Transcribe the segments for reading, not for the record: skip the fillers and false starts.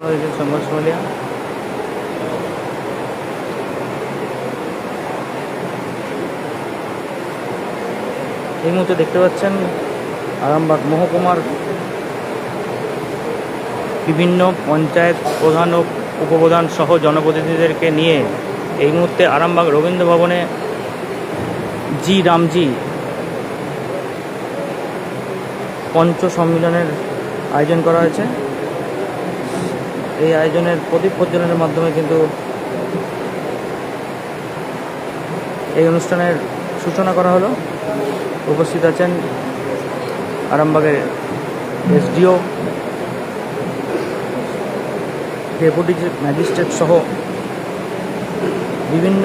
সংঘর্ষমালিয়া এই মুহূর্তে দেখতে পাচ্ছেন আরামবাগ মহকুমার বিভিন্ন পঞ্চায়েত প্রধান ও উপপ্রধান সহ জনপ্রতিনিধিদেরকে নিয়ে এই মুহূর্তে আরামবাগ রবীন্দ্র ভবনে জি রামজি পঞ্চ সম্মেলনের আয়োজন করা হয়েছে। এই আয়োজনের প্রদীপ প্রজ্বলনের মাধ্যমে কিন্তু এই অনুষ্ঠানের সূচনা করা হলো। উপস্থিত আছেন আরামবাগের এসডিও, ডেপুটি ম্যাজিস্ট্রেট সহ বিভিন্ন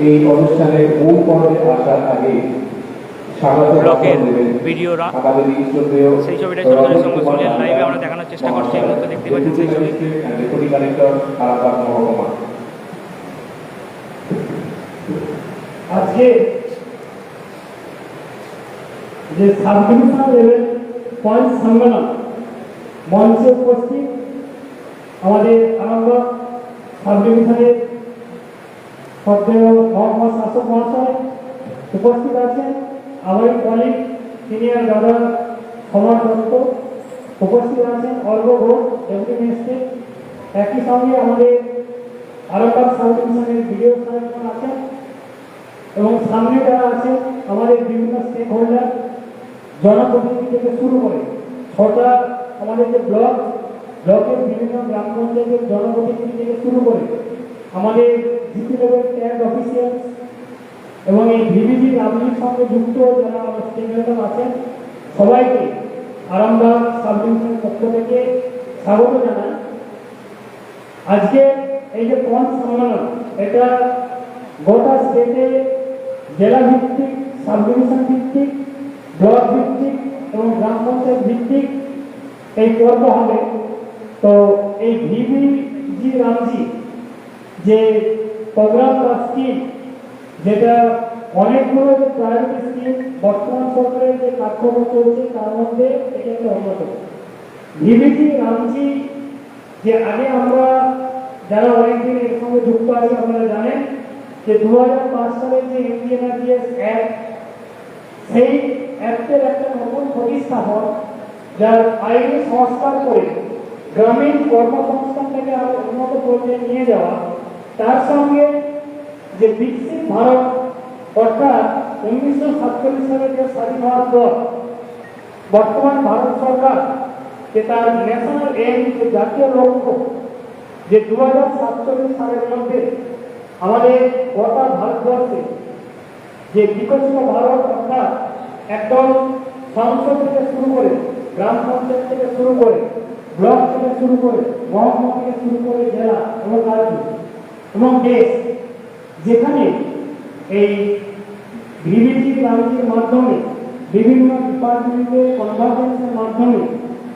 এই অনুষ্ঠানের মূল পর্বে আসার আগে ব্লকের ভিডিওরা সেই ছবিটা সংঘর্ষমালিয়ার লাইভে আমরা দেখানোর চেষ্টা করছি। এই মুহূর্তে দেখতে পাচ্ছেন সেই ছবি। আজকে যে সাব ডিভিশন লেভেল পয়েন্ট সম্মেলন মঞ্চে উপস্থিত আমাদের আরামবাগ সাব ডিভিশনের শ্রদ্ধেয় মহকুমা শাসক মহাশয় উপস্থিত আছেন। আমার কলিগ সিনিয়র গভর্নর সমর দত্ত উপস্থিত আছেন। অর্ঘ ঘোষ ডেপুটি ম্যাজিস্ট্রেট, একই সঙ্গে আমাদের আরামবাগ সাব ডিভিশনের ভিডিও সাহেবগণ আছেন এবং সামনে যারা আছেন আমাদের বিভিন্ন স্টেক হোল্ডার, জনপ্রতিনিধি থেকে শুরু করে ছটা আমাদের যে ব্লকের বিভিন্ন গ্রাম পঞ্চায়েতের জনপ্রতিনিধি থেকে শুরু করে আমাদের জিপি লেভেল ট্যাগ অফিসিয়াল এবং এই ভিভিজি রামজির সঙ্গে যুক্ত যারা স্টেক হোল্ডার আছেন সবাইকে আরামবাগ সাব ডিভিশনের পক্ষ থেকে স্বাগত জানাই। আজকে এই যে পঞ্চ সম্মেলন, এটা গোটা স্টেটে জেলা ভিত্তিক, সাব ডিভিশন ভিত্তিক, ব্লক ভিত্তিক এবং গ্রাম পঞ্চায়েত ভিত্তিক এই পর্ব হবে। তো এই ভিভিজি রামজি যে প্রোগ্রাম বা স্কিম, যেটা অনেকগুলো যে প্রায়োরিটি স্কিম বর্তমান সরকারের যে কার্যক্রম চলছে তার মধ্যে এটা একটা অন্যতম। ভিভিজি রামজি যে আগে আমরা যারা অনেকদিন এর সঙ্গে যুক্ত আছি আপনারা জানেন যে 2005 সালের যে এনজিএনআরজিএস অ্যাক্ট, সেই অ্যাক্টের একটা নতুন প্রতিস্থাপন যার আইনি সংস্কার করে গ্রামীণ কর্মসংস্থানটাকে আরো উন্নত পর্যায়ে নিয়ে যাওয়া, তার সঙ্গে যে বিকশিত ভারত অর্থাৎ 1947 সালের যে স্বাধীন হওয়ার পর বর্তমান ভারত সরকার যে তার ন্যাশনাল এইম, যে জাতীয় লক্ষ্য, যে 2047 সালের মধ্যে আমাদের গোটা ভারতবর্ষে যে বিকশিত ভারত অর্থাৎ একদম সংসদ থেকে শুরু করে, গ্রাম পঞ্চায়েত থেকে শুরু করে, ব্লক থেকে শুরু করে, মহকুমা থেকে শুরু করে জেলা এবং রাজ্য এবং দেশ, যেখানে এই ভিভিজি রামজির মাধ্যমে বিভিন্ন ডিপার্টমেন্টের কনভারজেন্সের মাধ্যমে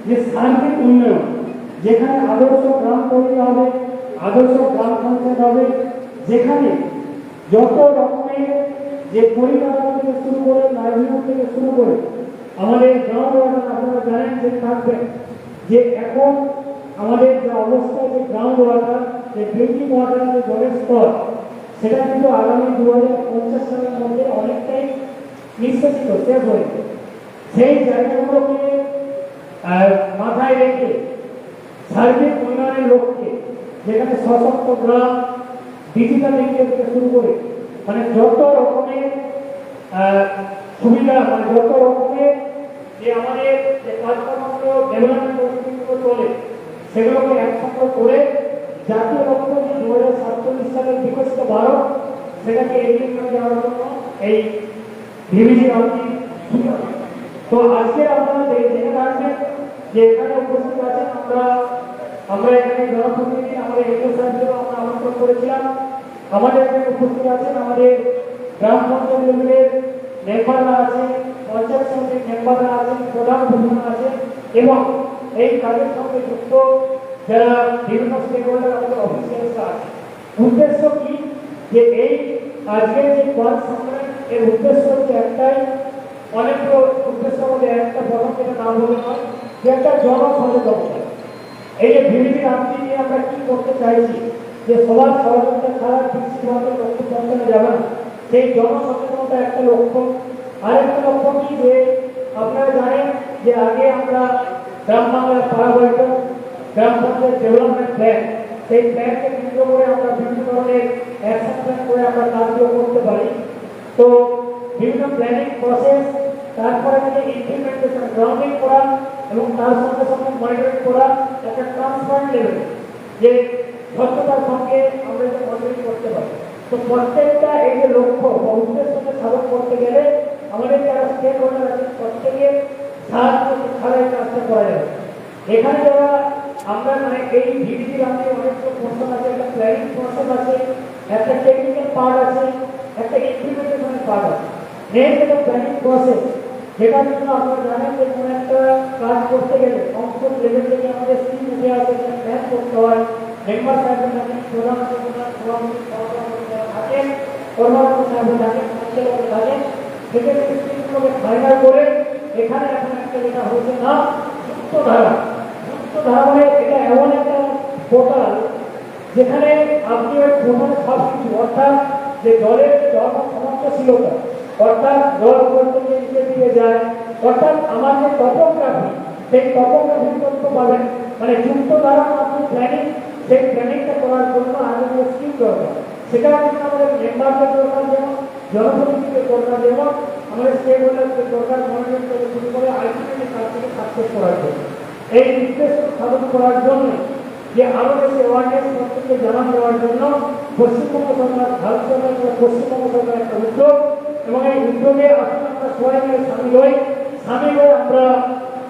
যে সার্বিক উন্নয়ন, যেখানে আদর্শ গ্রাম তৈরি হবে, আদর্শ গ্রাম পঞ্চায়েত হবে, যেখানে যত রকমের যে পরিকাঠামো থেকে শুরু করে, লাইভলিহুড থেকে শুরু করে আমাদের গ্রাউন্ড ওয়াটার, আপনারা জানেন যে থাকবে যে এখন আমাদের যে অবস্থা, যে গ্রাউন্ড ওয়াটার, যে ড্রিঙ্কিং ওয়াটার, যে জলের স্তর, সেটা কিন্তু আগামী 2050 সালের মধ্যে অনেকটাই নিঃশেষিত শেষ হয়ে যাবে। সেই জায়গাগুলোকে মাথায় রেখে সার্বিক উন্নয়নের লক্ষ্যে, যেখানে সশক্ত গ্রাম, ডিজিটাল ইন্ডিয়া থেকে শুরু করে মানে যত রকমের সুবিধা, মানে যত রকমের যে আমাদের যে কাজকর্মগুলো ডেভেলপমেন্ট প্রকল্পগুলো চলে সেগুলোকে একসঙ্গে করে জাতীয় লক্ষ্য যে 2047 সালের বিকশিত ভারত, সেটাকে এগিয়ে নিয়ে যাওয়ার জন্য এই ভিভিজি রামজি। তো আজকে আপনারা দেখে থাকবেন যে এখানে উপস্থিত আছেন আমরা এখানে জনপ্রতিনিধি, আমাদের এমএলএ সাহেবদেরও আমরা আমন্ত্রণ করেছিলাম। আমাদের এখানে উপস্থিত আছেন আমাদের গ্রাম পঞ্চায়েত লেভেলের মেম্বাররা আছেন, পঞ্চায়েত সমিতির মেম্বাররা আছেন, প্রধান উপপ্রধান আছেন এবং এই কাজের সঙ্গে যুক্ত যারা বিভিন্ন স্টেক হোল্ডার আমাদের অফিসিয়ালসরা আছে। উদ্দেশ্য কি, যে এই আজকের যে পঞ্চ সম্মেলন, এর উদ্দেশ্য হচ্ছে একটাই, অনেকগুলো উদ্দেশ্য মধ্যে একটা প্রথম যেটা নাম বলে নয়, যে একটা জনসচেতনতা। এই যে ভিডিপি রাজনীতি নিয়ে আমরা কি করতে চাইছি, যে সবার সহযোগিতা ছাড়া ঠিক সিদ্ধান্ত লক্ষ্য পৌঁছানো যাবে না, সেই জনসচেতনতা একটা লক্ষ্য। আরেকটা লক্ষ্য কি, যে আপনারা জানেন যে আগে আমরা গ্রাম বাংলার পাড়া বৈঠক, গ্রাম পঞ্চায়েত ডেভেলপমেন্ট প্ল্যান, সেই প্ল্যানকে কেন্দ্র করে আমরা বিভিন্ন ধরনের অ্যাকশন প্ল্যান করে আমরা কাজগুলো করতে পারি। তো বিভিন্ন প্ল্যানিং প্রসেস, তারপরে যে ইমপ্লিমেন্টেশন গ্রাউন্ডিং করা এবং তার সঙ্গে সঙ্গে মনিটরিং করা একটা ট্রান্সপারেন্ট লেভেল, যে স্বচ্ছতার সঙ্গে আমরা এটা মনিটরিং করতে পারি। তো প্রত্যেকটা এই যে লক্ষ্য বা উদ্দেশ্যকে সাধন করতে গেলে আমাদের যারা স্টেক হোল্ডার আছে প্রত্যেকের সাহায্য ছাড়া এই কাজটা করা যাবে। এখানে যারা আমরা মানে এই ভিডিপি রামে অনেকগুলো পোর্শন আছে, একটা প্ল্যানিং প্রসেস আছে, একটা টেকনিক্যাল পার্ট আছে, একটা ইমপ্লিমেন্টেশনের পার্ট আছে। মেইন যেটা প্ল্যানিং প্রসেস, যেটার জন্য আপনারা জানেন যে কোনো একটা কাজ করতে গেলে সংসদ লেভেল থেকে আমাদের স্কিম উঠে আসে, একটা প্ল্যান করতে হয়। মেম্বার সাহেবের থাকেন, প্রধান সভাপতি যারা থাকেন, কর্মরত সাহেব থাকেন, অঞ্চলের থাকেন, সেক্ষেত্রে স্কিমগুলোকে ফাইনাল করে এখানে এখন একটা যেটা হচ্ছে না যুক্তধারা। যুক্তধারা মানে এটা এমন একটা পোর্টাল যেখানে আপনি ওই প্রধান সব কিছু, অর্থাৎ যে জলের জল সমস্যাশীলতা, অর্থাৎ জল থেকে নিচে দিয়ে যায়, অর্থাৎ আমার যে টপোগ্রাফি, সেই টপোগ্রাফির তথ্য পাবেন। মানে যুক্তধারা আপনি প্ল্যানিং, সেই প্ল্যানিংটা করার জন্য আগে যে স্কিম দরকার, সেটা কিন্তু আমাদের মেম্বারদের দরকার, যেমন জনপ্রতিনিধিদের দরকার, যেমন আমাদের স্টেক হোল্ডারদের দরকার, মনিটরিং থেকে শুরু করে আলটিমেটলি কাজ থেকে সাকসেস করার জন্য। এই উদ্দেশ্য সাধন করার জন্য যে আরো বেশি অ্যাওয়ারনেস প্রত্যেককে জানান দেওয়ার জন্য পশ্চিমবঙ্গ সরকার, ভারত সরকার, পশ্চিমবঙ্গ সরকার একটা উদ্যোগ, এবং এই উদ্যোগে আসলে আমরা সবাই মিলে সামিল হয়ে আমরা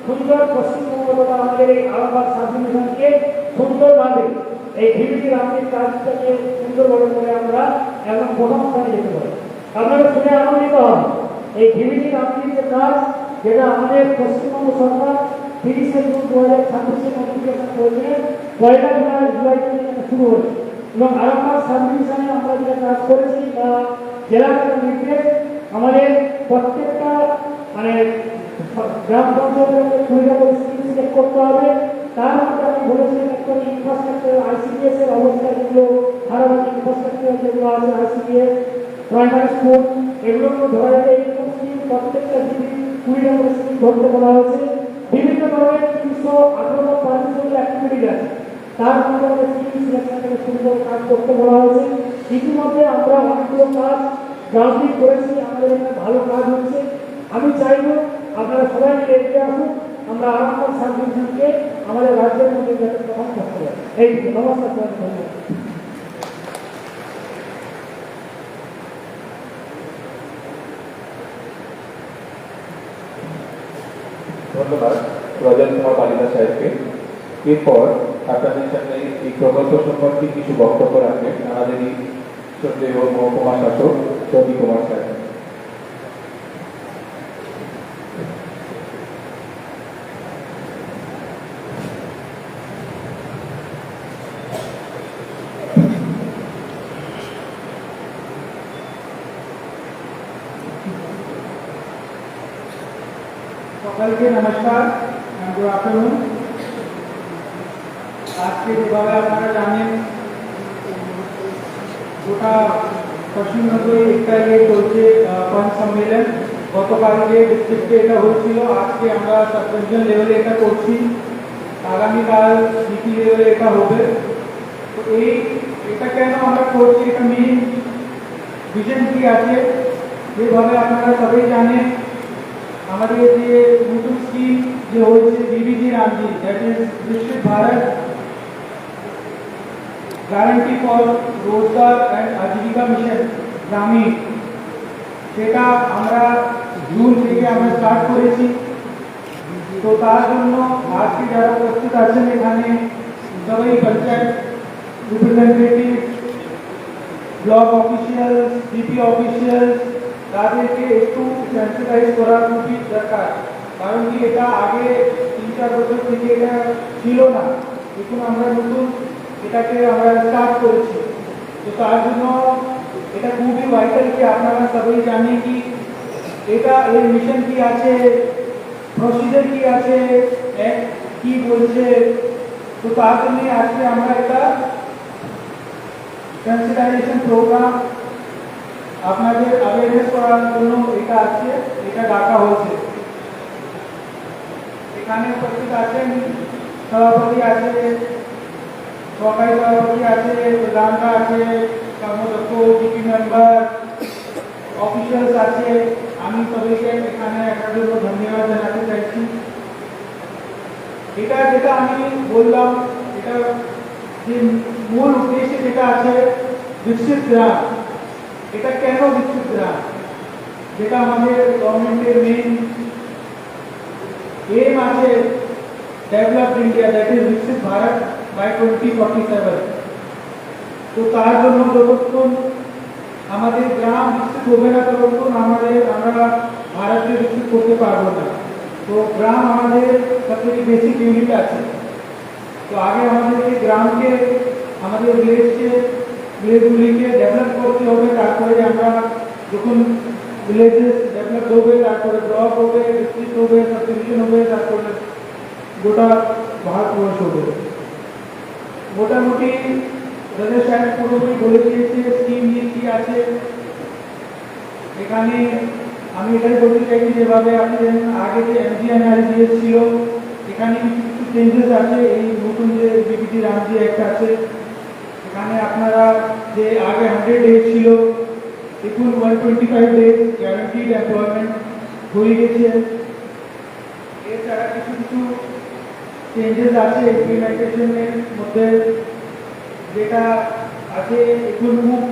সুন্দর পশ্চিমবঙ্গ তথা আমাদের এই আরামবাগ সাব ডিভিশনকে সুন্দরভাবে এই ভিডিপি রামজির কাজটাকে সুন্দরভাবে করে আমরা একদম প্রথম স্থানে যেতে পারি। আপনারা শুনে আনন্দিত হন, এই ভিডিপি রামজির যে কাজ, যেটা আমাদের পশ্চিমবঙ্গ সরকার 30শে জুন 2026 নোটিফিকেশন করেছিলেন, 1 জুলাই থেকে শুরু হয়েছে। এবং আরামবাগ সাব ডিভিশনে আমরা যেটা কাজ করেছি, জেলার নির্দেশ আমাদের প্রত্যেকটা মানে গ্রাম পঞ্চায়েতের সুবিধাগুলো স্কিম সিলেক্ট করতে হবে। তার মধ্যে আমি বলেছি একটা ইনফ্রাস্ট্রাকচার, আইসিডিএস এর অবস্থা, যেগুলো ধারাবাহিক ইনফ্রাস্ট্রাকচার যেগুলো আছে, আইসিডিএস, প্রাইমারি স্কুল, এগুলো ধরা যাবে। এইরকম স্কিম প্রত্যেকটা দিদি 20টা করে স্কিম ধরতে বলা হয়েছে। বিভিন্ন ধরনের 318 পার্সোনাল অ্যাক্টিভিটিস আছে, তার মধ্যে আমাদের স্কিম সিলেকশন থেকে শুরু করে কাজ করতে বলা হয়েছে। ইতিমধ্যে আমরা অনেকগুলো কাজ গ্রাউন্ডিং করেছি, আমাদের এখানে ভালো কাজ হচ্ছে। আমি চাইব আপনারা সবাই মিলে এগিয়ে আসুন, আমরা আরামবাগ সাব ডিভিশনকে আমাদের রাজ্যের মধ্যে যাতে প্রথম করতে পারি। এই নমস্কার, ধন্যবাদ। ধন্যবাদ রজন কুমার বালিকা সাহেবকে। এরপর আপনাদের সামনে এই প্রকল্প সম্পর্কে কিছু বক্তব্য রাখবেন আমাদেরই শ্রদ্ধেয় মহকুমা শাসক রবি কুমার সাহেব। সকলকে নমস্কার, গুড আফটারনুন। আজকে যেভাবে আপনারা জানেন গোটা পশ্চিমবঙ্গে একটা চলছে পঞ্চ সম্মেলন। গতকালকে ডিস্ট্রিক্টে এটা হয়েছিল, আজকে আমরা সাব ডিভিশন লেভেলে এটা করছি, আগামীকাল সিটি লেভেলে এটা হবে। তো এটা কেন আমরা করছি, এটা মেইন ভিশন কি আছে, যেভাবে আপনারা সবাই জানেন আমাদের যে নতুন স্কিম যে হয়েছে বিবিজি রামজি, দ্যাট ইজ বিকশিত ভারত গ্যারান্টি ফর রোজগার অ্যান্ড আজীবিকা মিশন গ্রামীণ, সেটা আমরা জুন থেকে আমরা স্টার্ট করেছি। তো তার জন্য আজকে যারা উপস্থিত আছেন এখানে সবাই panchayat representative, block official, DP official, তাদেরকে একটু সেন্সিটাইজ করা খুবই দরকার। কারণ কি এটা আগে 3-4 বছর থেকে এটা ছিল না, এখন আমরা নতুন এটাকে আমরা স্টার্ট করেছি। তো তার জন্য এটা খুবই ভাইটাল কি আপনারা সবাই জানেন কি এটা এর মিশন কি আছে, প্রসিজার কি আছে, কি বলছে, তো তার জন্য আজকে আমরা একটা সেন্সিটাইজেশন প্রোগ্রাম আপনাদের অ্যাওয়ারনেস করার জন্য এটা আছে, এটা ডাকা হয়েছে। এখানে উপস্থিত আছেন সভাপতি আছে, সরকারি সভাপতি আছে, প্রধানরা আছে, কর্মদক্ষ জিপি মেম্বার, অফিসার্স আছে। আমি সবাইকে এখানে আসার জন্য ধন্যবাদ জানাতে চাইছি। এটা যেটা আমি বললাম, এটা যে মূল উদ্দেশ্য যেটা আছে বিকশিত গ্রাম। এটা কেন বিকশিত গ্রাম? যেটা আমাদের গভর্নমেন্টের মেইন एम আছে डेवलप्ड इंडिया, दैट इज विकसित भारत बाय 2047। তো তার জন্য যতক্ষণ আমাদের গ্রাম বিকশিত হবে না ততক্ষণ আমরা ভারতকে বিকশিত করতে পারবো না। তো গ্রাম আমাদের সবথেকে বেসিক ইউনিট আছে। তো আগে আমাদেরকে গ্রামকে, আমাদের ভিলেজগুলিকে ডেভেলপ করতে হবে, তারপরে আমরা যখন ভিলেজেস ডেভেলপ হবে, তারপরে ব্লক হবে, ডিস্ট্রিক্ট হবে, সাব ডিভিশন হবে, তারপরে গোটা ভারতবর্ষ হবে। মোটামুটি দাদা সাহেব পুরোপুরি বলে দিয়েছে স্কিম নিয়ে কি আছে। এখানে আমি এটাই বলতে চাইছি, যেভাবে আপনি আগে যে এমজিএনআরজিএস ছিল, এখানে কিছু চেঞ্জেস আছে। এই নতুন যে বিবিটি রামজি অ্যাক্ট আছে, এখানে আপনারা যে আগে 100 ডেজ ছিল, এখন 125 ডেজ গ্যারান্টিড এমপ্লয়মেন্ট হয়ে গেছে। এছাড়া কিছু কিছু চেঞ্জেস আছে ইমপ্লিমেন্টেশনের মধ্যে, যেটা আছে এখন খুব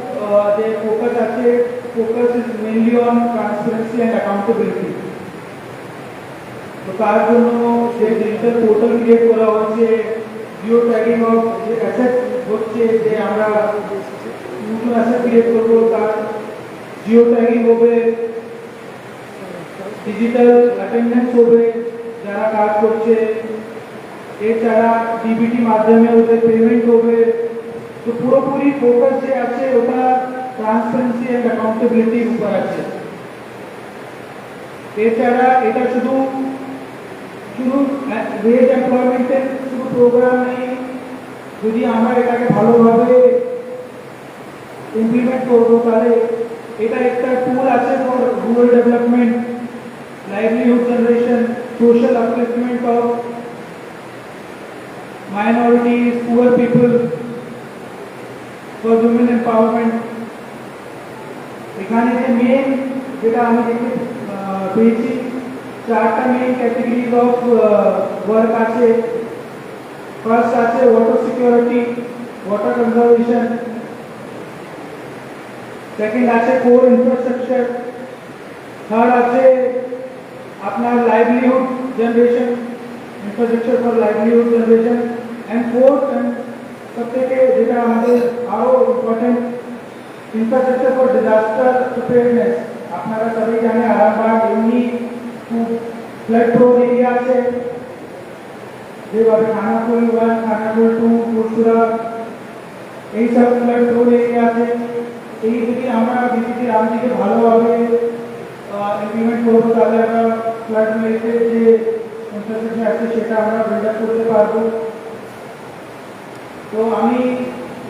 যে ফোকাস আছে, focus is mainly on transparency and accountability. তো তার জন্য যে ডিজিটাল পোর্টাল ক্রিয়েট করা হচ্ছে, জিও ট্যাগিং অফ যে অ্যাসেট হচ্ছে, যে আমরা নতুন অ্যাসেট ক্রিয়েট করবো তার জিও ট্যাগিং হবে, ডিজিটাল অ্যাটেন্ডেন্স হবে যারা কাজ করছে। এছাড়া ডিবিটি মাধ্যমে ওদের পেমেন্ট হবে। তো পুরোপুরি ফোকাস যে আছে ওটা ট্রান্সপারেন্সি অ্যান্ড অ্যাকাউন্টেবিলিটির উপর আছে। এছাড়া এটা শুধু ওয়েজ এমপ্লয়মেন্টের শুধু প্রোগ্রাম নেই, যদি আমরা এটাকে ভালোভাবে ইমপ্লিমেন্ট করবো তাহলে এটা একটা টুল আছে for rural development, livelihood generation, social upliftment of minorities, poor people, for women empowerment। এখানে যে মেইন যেটা আমি দেখতে পেয়েছি, 4টা মেইন ক্যাটাগরিজ অফ ওয়ার্ক আছে। ফার্স্ট আছে water security, water conservation. Second আছে কোর ইনফ্রাস্ট্রাকচার। থার্ড আছে আপনার livelihood generation, infrastructure for livelihood generation. And fourth सबसे যেটা আমাদের আরো important, infrastructure for disaster preparedness. আপনারা সবাই জানেন আরামবাগ এমনি খুব ফ্লাড প্রোন এরিয়া আছে, যেভাবে খানাকুল 1, খানাকুল 2, পুরসুরা, এই সব ফ্লাড প্রোন এরিয়া আছে। এই যদি আমরা বিপিটি রামজিকে ভালোভাবে ইমপ্লিমেন্ট করবো তাহলে আমরা ফ্লাড রিলেটেড যে ইনফ্রাস্ট্রাকচার আছে সেটা আমরা বিল্ড আপ করতে পারবো। তো আমি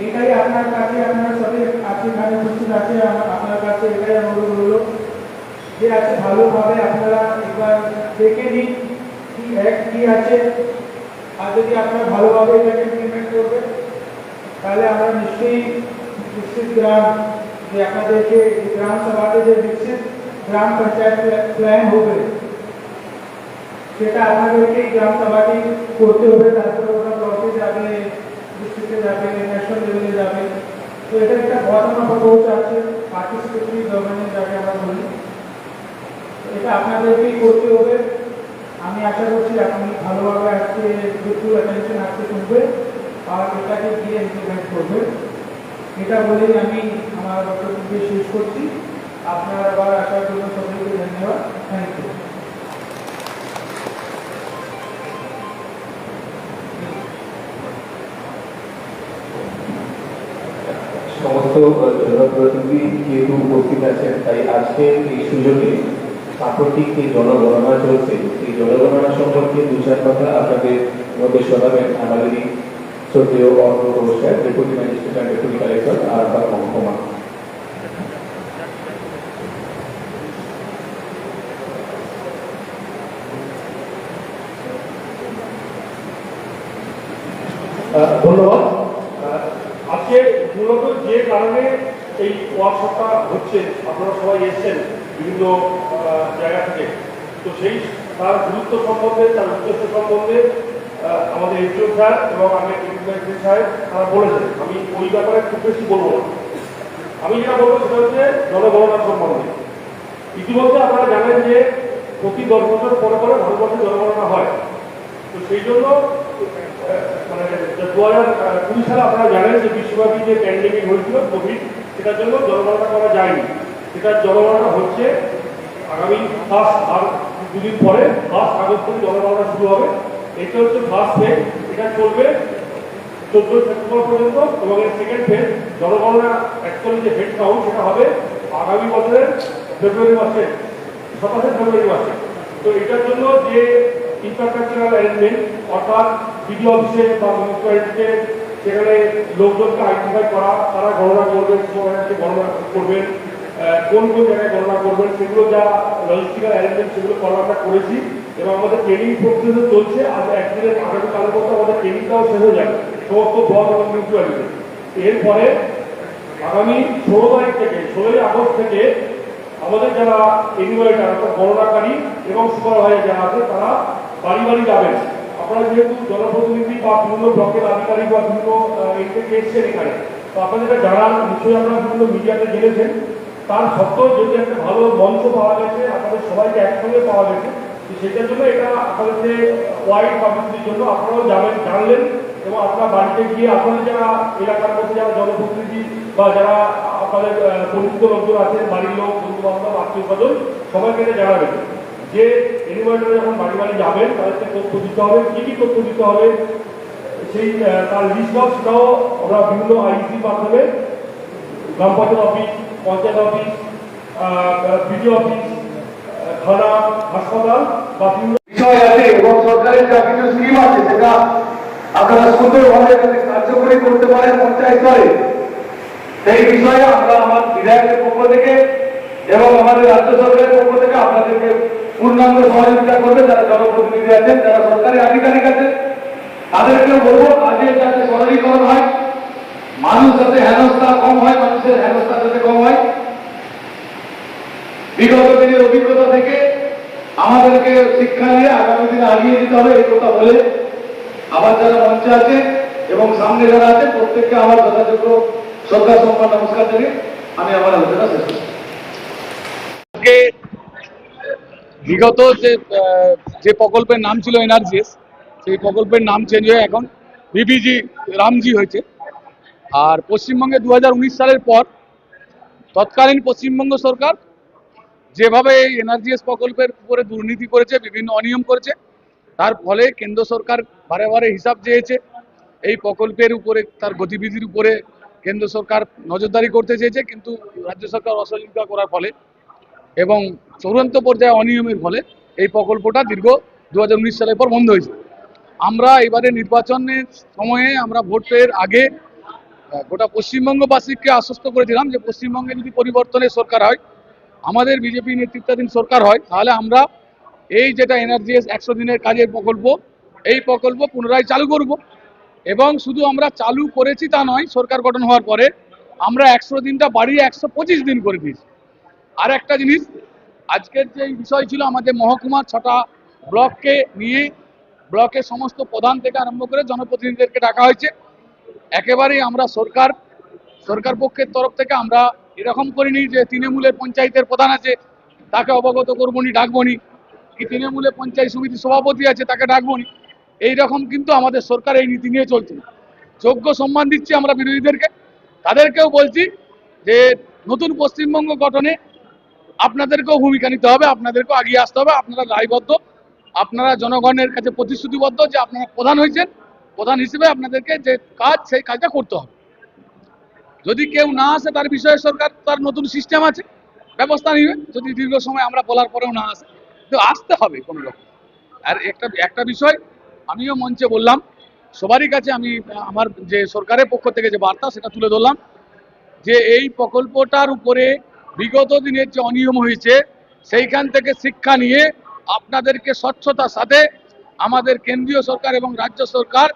এটাই আপনার কাছে, আপনারা সবাই আজকে এখানে উপস্থিত আছে, আপনার কাছে এটাই অনুরোধ হলো যে আছে ভালোভাবে আপনারা একবার দেখে নিন কি অ্যাক্ট কি আছে। আর যদি আপনারা ভালোভাবে এটাকে ইমপ্লিমেন্ট করবেন তাহলে আমরা নিশ্চয়ই বিকশিত গ্রাম, যে আপনাদেরকে গ্রাম সভাতে যে বিকশিত গ্রাম পঞ্চায়েত প্ল্যান হবে সেটা আপনাদেরকে গ্রাম সভাটি করতে হবে। তারপরে ওরা ব্লকে যাবে, ডিস্ট্রিক্টে যাবে, ন্যাশনাল লেভেলে যাবে। তো এটা একটা বটম আপ অ্যাপ্রোচ আছে, পার্টিসিপেটরি গভর্নেন্স যাকে আমরা বলি। এটা আপনাদেরকেই করতে হবে। আমি আশা করছি আপনি ভালোভাবে আজকে একটু অ্যাটেনশন আজকে শুনবে আর এটাকে গিয়ে ইমপ্লিমেন্ট করবে। এটা বলেই আমি আমার বক্তব্য শেষ করছি। আপনার আবার আসার জন্য সবাইকে ধন্যবাদ। Thank you. সমস্ত জনপ্রতিনিধি যেহেতু উপস্থিত আছেন, তাই আজকে এই সুযোগে সাম্প্রতিক যে জনগণনা চলছে এই জনগণনা সম্পর্কে 2-4 কথা আপনাদের মধ্যে শোনাবেন আমাদেরই শ্রদ্ধেয় অনুরোধ নমস্কার, deputy magistrate and deputy collector Arambagh মহকুমা। ধন্যবাদ। আজকে মূলত যে কারণে এই ওয়ার্কশপটা হচ্ছে, আপনারা সবাই এসেছেন বিভিন্ন জায়গা থেকে, তো সেই তার গুরুত্ব সম্বন্ধে, তার উদ্দেশ্য সম্বন্ধে আমাদের এসডিও স্যার এবং আমি ডেপুটি সাহেব তারা বলেছেন। আমি ওই ব্যাপারে খুব বেশি বলবো না। আমি যেটা বলবো সেটা হচ্ছে জনগণনা সম্বন্ধে। ইতিমধ্যে আপনারা জানেন যে প্রতি 10 বছর পরে পরে ভারতবর্ষে জনগণনা হয়। তো সেই জন্য মানে 2020 সালে আপনারা জানেন যে বিশ্বব্যাপী যে প্যান্ডেমিক হয়েছিল কোভিড, সেটার জন্য জনগণনা করা যায়নি। সেটার জনগণনা হচ্ছে আগামী আর 2 দিন পরে 1 আগস্ট থেকে জনগণনা শুরু হবে। এটা হচ্ছে ফার্স্ট ফেজ, এটা চলবে 14 সেপ্টেম্বর পর্যন্ত, এবং এর সেকেন্ড ফেজ জনগণনা অ্যাকচুয়ালি যে হেড কাউন্ট সেটা হবে আগামী বছরের ফেব্রুয়ারি মাসে, 27 ফেব্রুয়ারি মাসে। তো এটার জন্য যে ইনফ্রাস্ট্রাকচারাল অ্যারেঞ্জমেন্ট, অর্থাৎ বিডিও অফিসে বা মিউনিসিপ্যালিটিতে সেখানে লোকজনকে আইডেন্টিফাই করা, তারা গণনা করবেন, গণনা করবেন, কোন কোন জায়গায় গণনা করবেন, সেগুলো যা লজিস্টিক্যাল অ্যারেঞ্জমেন্ট সেগুলো করা আমরা করেছি, এবং আমাদের ট্রেনিং প্রক্রিয়া চলছে। আজ একদিনের আগামীকালের মধ্যে আমাদের ট্রেনিংটাও শেষ হয়ে যাবে সমস্ত ব্লক এবং মিউনিসিপ্যালিটিতে। এরপরে আগামী 16 তারিখ থেকে 16ই আগস্ট থেকে আমাদের যারা এনিমেটর অর্থাৎ গণনাকারী এবং সুপারভাইজার যারা আছে তারা বাড়ি বাড়ি যাবেন। আপনারা যেহেতু জনপ্রতিনিধি বা বিভিন্ন ব্লকের আধিকারিক বা বিভিন্ন এনকে এসছেন এখানে, তো আপনাদের এটা জানান, নিশ্চয়ই আপনারা বিভিন্ন মিডিয়াতে জেনেছেন। তার সত্ত্বেও যদি একটা ভালো মঞ্চ পাওয়া গেছে, আপনাদের সবাইকে একসঙ্গে পাওয়া গেছে, তো সেটার জন্য এটা আপনাদের যে ওয়াইড পাবলিসিটির জন্য আপনারাও যাবেন, জানলেন, এবং আপনারা বাড়িতে গিয়ে আপনাদের যারা এলাকার মধ্যে যারা জনপ্রতিনিধি বা যারা আপনাদের পরিচিত লোকজন আছেন, বাড়ির লোক, বন্ধু বান্ধব, আত্মীয় স্বজন, সবাইকে এটা জানাবেন যে এনিমেটরে যখন বাড়ি বাড়ি যাবেন তাদেরকে তথ্য দিতে হবে। কি কি তথ্য দিতে হবে সেই তার লিস্ট অফ, সেটাও আমরা বিভিন্ন আইসির মাধ্যমে গ্রাম panchayat office, panchayat office, BDO office, থানা, হাসপাতাল বা বিভিন্ন বিষয় আছে এবং সরকারের যা কিছু স্কিম আছে সেটা আপনারা সুন্দরভাবে কার্যকরী করতে পারেন পঞ্চায়েত স্তরে। সেই বিষয়ে আমরা আমার বিধায়কের পক্ষ থেকে এবং আমাদের রাজ্য সরকারের পক্ষ থেকে আপনাদেরকে পূর্ণাঙ্গ সহযোগিতা করবে। যারা জনপ্রতিনিধি আছেন, যারা সরকারি আধিকারিক আছেন, তাদেরকেও বলবো কাজের যাতে সরলীকরণ হয়, মানুষ যাতে হেনস্থা কম হয়, মানুষের হেনস্থা যাতে কম হয়। বিগত দিনের অভিজ্ঞতা থেকে আমাদেরকে শিক্ষা নিয়ে আগামী দিনে আগিয়ে দিতে হবে, এই কথা বলে আবার যারা মঞ্চে আছে এবং সামনে যারা আছে প্রত্যেককে আমার যথাযোগ্য শ্রদ্ধা সম্মান নমস্কার থেকে আমি আমার আলোচনা শেষ করছি। বিগত যে প্রকল্পের নাম ছিল এনআরজিএস, সেই প্রকল্পের নাম চেঞ্জ হয়ে এখন বিবিজি রামজি হয়েছে। আর পশ্চিমবঙ্গে 2019 সালের পর তৎকালীন পশ্চিমবঙ্গ সরকার যেভাবে এই এনআরজিএস প্রকল্পের উপরে দুর্নীতি করেছে, বিভিন্ন অনিয়ম করেছে, তার ফলে কেন্দ্র সরকার বারে বারে হিসাব চেয়েছে। এই প্রকল্পের উপরে, তার গতিবিধির উপরে কেন্দ্র সরকার নজরদারি করতে চেয়েছে, কিন্তু রাজ্য সরকার অসহযোগিতা করার ফলে এবং চূড়ান্ত পর্যায়ে অনিয়মের ফলে এই প্রকল্পটা দীর্ঘ 2019 সালের পর বন্ধ হয়েছে। আমরা এবারে নির্বাচনের সময়ে আমরা ভোটের আগে গোটা পশ্চিমবঙ্গবাসীকে আশ্বস্ত করেছিলাম যে পশ্চিমবঙ্গে যদি পরিবর্তনের সরকার হয়, আমাদের বিজেপি নেতৃত্বাধীন সরকার হয়, তাহলে আমরা এই যেটা এনআরজিএস 100 দিনের কাজের প্রকল্প, এই প্রকল্প পুনরায় চালু করব। এবং শুধু আমরা চালু করেছি তা নয়, সরকার গঠন হওয়ার পরে আমরা 100 দিনটা বাড়িয়ে 125 দিন করে দিয়েছি। আর একটা জিনিস, আজকের যে বিষয় ছিল, আমাদের মহকুমার 6টা ব্লককে নিয়ে ব্লকের সমস্ত প্রধান থেকে আরম্ভ করে জনপ্রতিনিধিদেরকে ডাকা হয়েছে। একেবারেই আমরা সরকার পক্ষের তরফ থেকে আমরা এরকম করিনি যে তৃণমূলের পঞ্চায়েতের প্রধান আছে তাকে অবগত করবনি, ডাকবনি, কি তৃণমূলের পঞ্চায়েত সমিতির সভাপতি আছে তাকে ডাকবনি। এইরকম কিন্তু আমাদের সরকার এই নীতি নিয়ে চলছে। যোগ্য সম্মান দিচ্ছি আমরা বিরোধীদেরকে, তাদেরকেও বলছি যে নতুন পশ্চিমবঙ্গ গঠনে আপনাদেরকেও ভূমিকা নিতে হবে, আপনাদেরকেও এগিয়ে আসতে হবে। আপনারা দায়বদ্ধ, আপনারা জনগণের কাছে প্রতিশ্রুতিবদ্ধ যে আপনারা প্রধান হয়েছেন, প্রধান হিসেবে আপনাদেরকে যে কাজ, সেই কাজটা করতে হবে। যদি কেউ না আসে, তার বিষয়ে সরকার তার নতুন সিস্টেম আছে, ব্যবস্থা নিবে। যদি দীর্ঘ সময় আমরা বলার পরেও না আসে, তো আসতে হবে কোনো রকম। আর একটা বিষয় আমিও মঞ্চে বললাম সবারই কাছে আমি আমার যে সরকারের পক্ষ থেকে যে বার্তা সেটা তুলে ধরলাম যে এই প্রকল্পটার উপরে বিগত দিনের যে অনিয়ম হয়েছে সেইখান থেকে শিক্ষা নিয়ে আপনাদেরকে স্বচ্ছতার সাথে আমাদের কেন্দ্রীয় সরকার এবং রাজ্য সরকার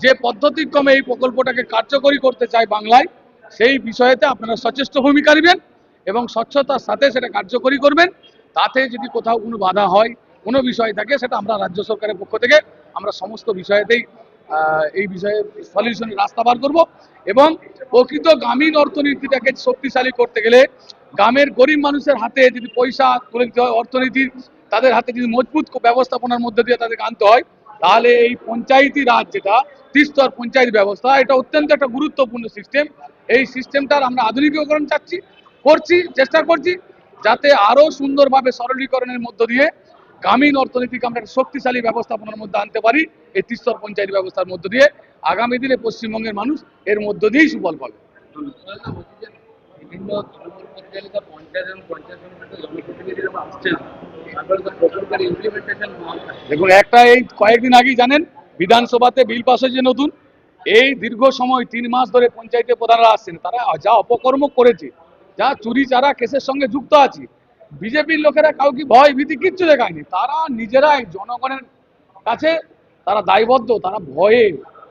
যে পদ্ধতিক্রমে এই প্রকল্পটাকে কার্যকরী করতে চায় বাংলায়, সেই বিষয়েতে আপনারা সচেষ্ট ভূমিকা নেবেন এবং স্বচ্ছতার সাথে সেটা কার্যকরী করবেন। তাতে যদি কোথাও কোনো বাধা হয়, কোনো বিষয় থাকে, সেটা আমরা রাজ্য সরকারের পক্ষ থেকে আমরা সমস্ত বিষয়েতেই এই বিষয়ে সলিউশনের রাস্তা বার করব। এবং প্রকৃত গ্রামীণ অর্থনীতিটাকে শক্তিশালী করতে গেলে গ্রামের গরিব মানুষের হাতে যদি পয়সা তুলে দিতে হয়, অর্থনীতির তাদের হাতে যদি মজবুত ব্যবস্থাপনার মধ্যে দিয়ে তাদেরকে আনতে হয়, তাহলে এই পঞ্চায়েতি রাজ যেটা ত্রিস্তর পঞ্চায়েত ব্যবস্থা, এটা অত্যন্ত একটা গুরুত্বপূর্ণ সিস্টেম। এই সিস্টেমটার আমরা আধুনিকীকরণ চেষ্টা করছি, যাতে আরো সুন্দরভাবে সরলীকরণের মধ্য দিয়ে গ্রামীণ অর্থনীতিকে আমরা একটা শক্তিশালী ব্যবস্থাপনার মধ্যে আনতে পারি। এই ত্রিস্তর পঞ্চায়েত ব্যবস্থার মধ্য দিয়ে আগামী দিনে পশ্চিমবঙ্গের মানুষ এর মধ্য দিয়েই সুফল পাবে। বিভিন্ন তৃণমূল পরিচালিত পঞ্চায়েত এবং পঞ্চায়েত সমিতিতে জনপ্রতিনিধিরা আসছে না, তারপরে তো প্রকল্পের ইমপ্লিমেন্টেশন দেখুন, একটা এই কয়েকদিন আগেই জানেন বিধানসভাতে বিল পাস হয়েছে নতুন। এই দীর্ঘ সময় 3 মাস ধরে পঞ্চায়েতের প্রধানরা আসছেন, তারা যা অপকর্ম করেছে, যা চুরি চারা কেসের সঙ্গে যুক্ত আছে, বিজেপির লোকেরা কাউকে ভয় ভীতি কিচ্ছু দেখায়নি। তারা নিজেরাই জনগণের কাছে তারা দায়বদ্ধ, তারা ভয়ে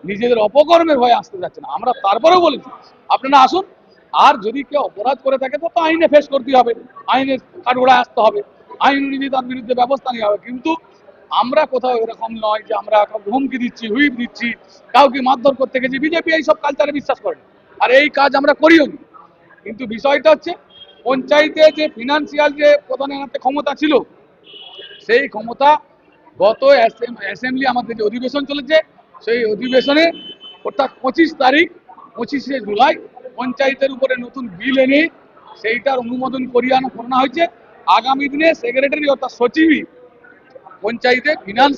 নিজেদের অপকর্মের ভয়ে আসতে যাচ্ছে না। আমরা তারপরেও বলেছি আপনারা আসুন, আর যদি কেউ অপরাধ করে থাকে তো আইনে ফেস করতে হবে, আইনের কাঠগড়ায় আসতে হবে, আইন অনুযায়ী তার বিরুদ্ধে ব্যবস্থা নেওয়া হবে। কিন্তু আমরা কোথাও এরকম নয় যে আমরা কাউকে হুমকি দিচ্ছি, হুইপ দিচ্ছি, কাউকে মারধর করতে গেছি। বিজেপি এইসব কালচারে বিশ্বাস করে না, আর এই কাজ আমরা করিও নি। কিন্তু বিষয়টা হচ্ছে পঞ্চায়েতে যে ফিনান্সিয়াল যে প্রধানের হাতে ক্ষমতা ছিল, সেই ক্ষমতা গত অ্যাসেম্বলি আমাদের যে অধিবেশন চলেছে, সেই অধিবেশনে অর্থাৎ 25 জুলাই পঞ্চায়েতের উপরে নতুন বিল এনে সেইটার অনুমোদন করানো হয়েছে। আগামী দিনে সেক্রেটারি অর্থাৎ সচিবই পঞ্চায়েতে ফিনান্স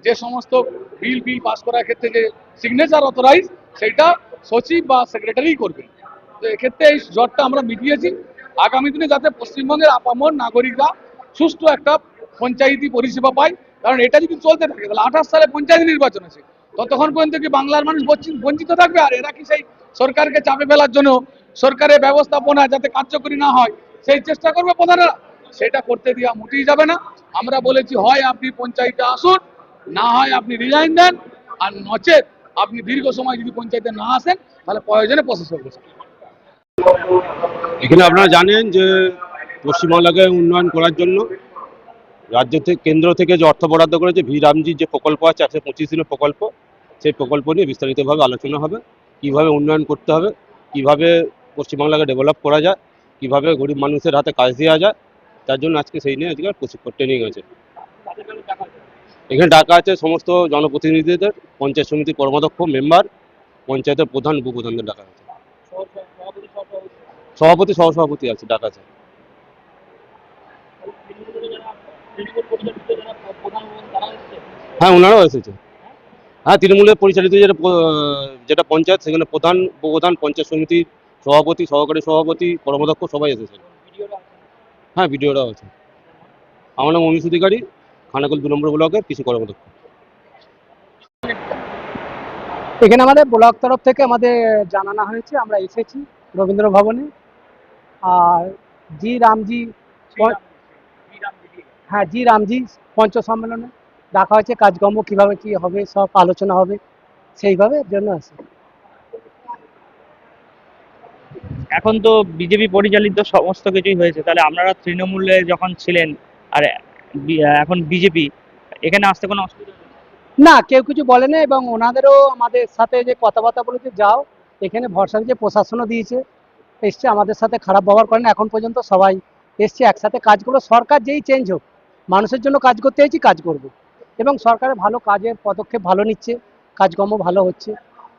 যে সমস্ত বিল পাস করার ক্ষেত্রে যে সিগনেচার অথরাইজ, সেটা সচিব বা সেক্রেটারি করবেন। তো এক্ষেত্রে এই জটটা আমরা মিটিয়েছি। আগামী দিনে যাতে পশ্চিমবঙ্গের আপামর নাগরিকরা সুষ্ঠু একটা পঞ্চায়েতি পরিষেবা পায়, কারণ এটা যদি চলতে থাকে তাহলে 28 সালে পঞ্চায়েত নির্বাচন আছে, ততক্ষণ পর্যন্ত কি বাংলার মানুষ বঞ্চিত থাকবে? আর এরা কি সেই সরকারকে চাপে ফেলার জন্য সরকারের ব্যবস্থাপনা যাতে কার্যকরী না হয় সেই চেষ্টা করবে প্রধানেরা? সেটা করতে দেওয়া মোটেই যাবে না। আমরা বলেছি হয় আপনি পঞ্চায়েতে আসুন, না হয় আপনি রিজাইন দেন, আর নচেত আপনি দীর্ঘ সময় যদি পঞ্চায়েতে না আসেন তাহলে প্রয়োজনে প্রশাসক বসে। এখানে আপনারা জানেন যে পশ্চিমবাংলাকে উন্নয়ন করার জন্য রাজ্য থেকে কেন্দ্র থেকে যে অর্থ বরাদ্দ করেছে রামজির যে প্রকল্প আছে 125 দিনের প্রকল্প, সেই প্রকল্প নিয়ে বিস্তারিতভাবে আলোচনা হবে। কিভাবে উন্নয়ন করতে হবে, কিভাবে পশ্চিমবাংলাকে ডেভেলপ করা যায়, কিভাবে গরিব মানুষের হাতে কাজ দেওয়া যায়, তার জন্য আজকে সেই নিয়ে আজকে প্রশিক্ষণ ট্রেনিং আছে। এখানে ডাকা আছে সমস্ত জনপ্রতিনিধিদের, পঞ্চায়েত সমিতির কর্মাধ্যক্ষ, মেম্বার, পঞ্চায়েতের প্রধান, উপপ্রধানদের ডাকা আছে। সভাপতি, সহসভাপতি আছে ডাকা আছে। হ্যাঁ, ওনারাও এসেছে। হ্যাঁ, তৃণমূলের পরিচালিত যেটা পঞ্চায়েত, সেখানে প্রধান, উপপ্রধান, পঞ্চায়েত সমিতির সভাপতি, সহকারী সভাপতি, কর্মাধ্যক্ষ সবাই এসেছে। হ্যাঁ, ভিডিওরাও আছে। আমার নাম অনিশ অধিকারী, খানাকুল 2 নম্বর ব্লকের কৃষি কর্মাধ্যক্ষ। এখানে আমাদের ব্লক তরফ থেকে আমাদের জানানো হয়েছে, আমরা এসেছি রবীন্দ্র ভবনে। আর জি রামজি পঞ্চ সম্মেলনে ডাকা হয়েছে, কাজকর্ম কিভাবে কি হবে সব আলোচনা হবে, সেইভাবে জন্য আছে। এখন তো বিজেপি পরিচালিত সমস্ত কিছুই হয়েছে, তাহলে আপনারা তৃণমূলে যখন ছিলেন আর এখন বিজেপি, এখানে আসতে কোনো অসুবিধা নেই? না, কেউ কিছু বলেনি, এবং ওনাদেরও আমাদের সাথে যে কথাবার্তা বলেছে, যাও এখানে ভরসা দিয়ে প্রশাসনও দিয়েছে, এসছে, আমাদের সাথে খারাপ ব্যবহার করেন। এখন পর্যন্ত সবাই এসছে, একসাথে কাজ করবো। সরকার যেই চেঞ্জ হোক, মানুষের জন্য কাজ করতে চাইছি, কাজ করব। এবং সরকারের ভালো কাজের পদক্ষেপ ভালো নিচ্ছে, কাজকর্ম ভালো হচ্ছে,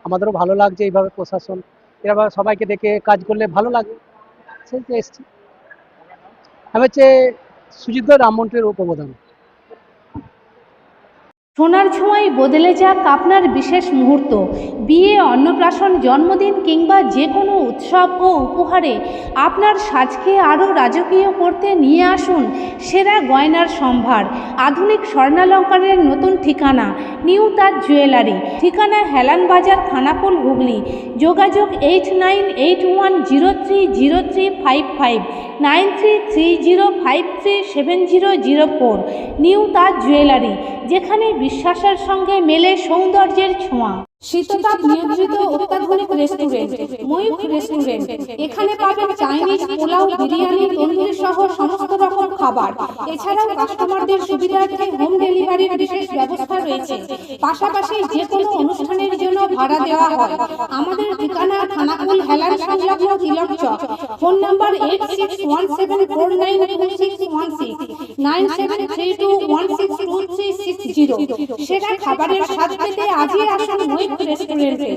আমাদেরও ভালো লাগছে। এইভাবে প্রশাসন এভাবে সবাইকে দেখে কাজ করলে ভালো লাগে, সেই যে এসছি। আমি হচ্ছে সুজিত রামমন্ত্রীর উপপ্রধান। সোনার ছোঁয়ায় বদলে যাক আপনার বিশেষ মুহূর্ত। বিয়ে, অন্নপ্রাশন, জন্মদিন কিংবা যে কোনো উৎসব ও উপহারে আপনার সাজকে আরও রাজকীয় করতে নিয়ে আসুন সেরা গয়নার সম্ভার। আধুনিক স্বর্ণালঙ্কারের নতুন ঠিকানা নিউ তাজ জুয়েলারি। ঠিকানা হেলান বাজার, খানাকুল, হুগলি। যোগাযোগ 8981030355 9330537004। নিউ তাজ জুয়েলারি, যেখানে বিশ্বাসের সঙ্গে মেলে সৌন্দর্যের ছোঁয়া। শীততাপ নিয়ন্ত্রিত অত্যাধুনিক রেস্টুরেন্ট ময়ূখ রেস্টুরেন্ট। এখানে পাবেন চাইনিজ, পোলাও, বিরিয়ানি, তন্দুরি সহ সমস্ত রকম খাবার। এছাড়াও কাস্টমারদের সুবিধার্থে হোম ডেলিভারির বিশেষ ব্যবস্থা রয়েছে। পাশাপাশি যে কোনো অনুষ্ঠানের জন্য ভাড়া দেওয়া হয়। আমাদের ঠিকানা খানাকুল, হেলান সংলগ্ন তিলক চক। Phone number 8617492616 9732162360। সেরা খাবারের স্বাদ পেতে আজই আসুন ময়ূখ রেস্টুরেন্টে।